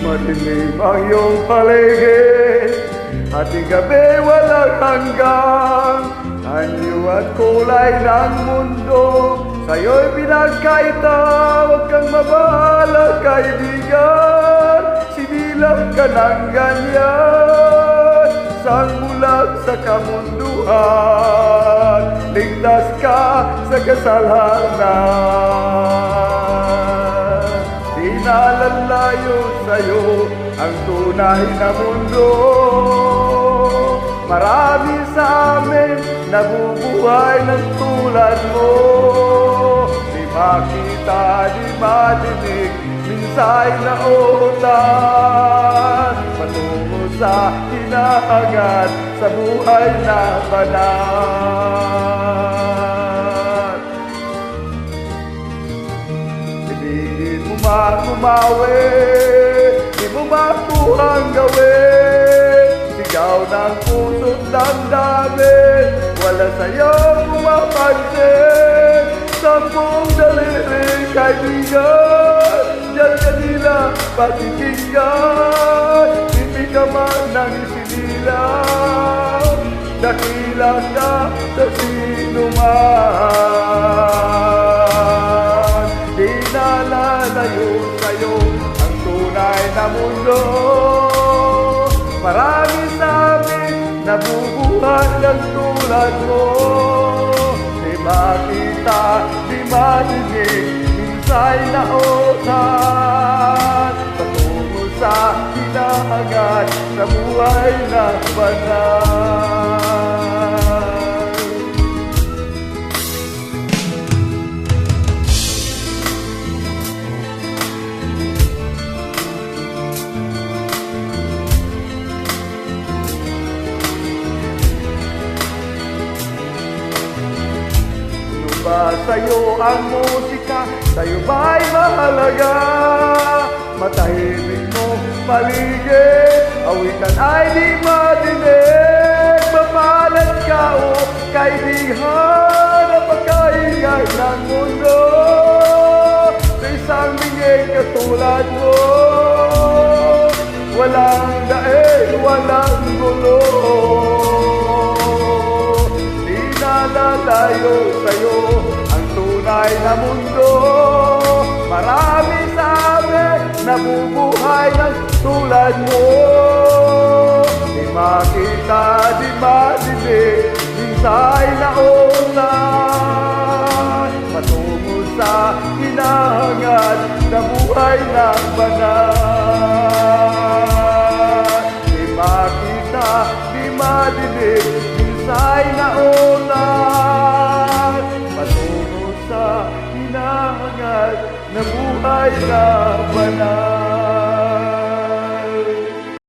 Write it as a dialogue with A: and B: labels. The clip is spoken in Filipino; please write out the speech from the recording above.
A: Madilim ang iyong paligid, ating gabi walang hanggang. Anyo at kulay ng mundo, sa'yo'y pinagkaita. Huwag kang mabahala, kaibigan, sinilang ka ng ganyan. Sang mulag sa kamunduhan, ligtas ka sa kasalanan. Di nalalayo sa'yo ang tunay na mundo. Marami sa amin nabubuhay ng tulad mo. Di makita, di madinig, minsay na utan. Patungo sa hinahangat sa buhay na banal. Ibigin mo man umawi, di mo makuhang gawin. Sigaw ng puso't damdamin, wala sa'yo pumapansin. Sampung daliri, kaibigan, diyan kanila patikinggan. Hindi ka man nang isinilang, dakila ka sa sinuman. Di nalalayo sa'yo ang tunay na mundo. Marami sa amin nabubuhay ng tulad mo. Di makita, di madinig, minsay na utan. Patungo sa hinahangat sa buhay na banal. Ba sa'yo ang musika, sa'yo ba'y mahalaga? Matahimik mo paligid, awitan ay di madinig. Mapalad ka o kaibigan, napakaingay ng mundo. Sa isang bingay katulad mo, walang daig, walang gulo. Nalalayo sa'yo ang tunay na mundo. Marami sa amin nabubuhay ng tulad mo. Di makita, di madinig, minsay na ulan. Patungo sa hinahangat na buhay na banal. Di makita, di madinig, minsay na ulan. Patungo sa hinahangat na buhay na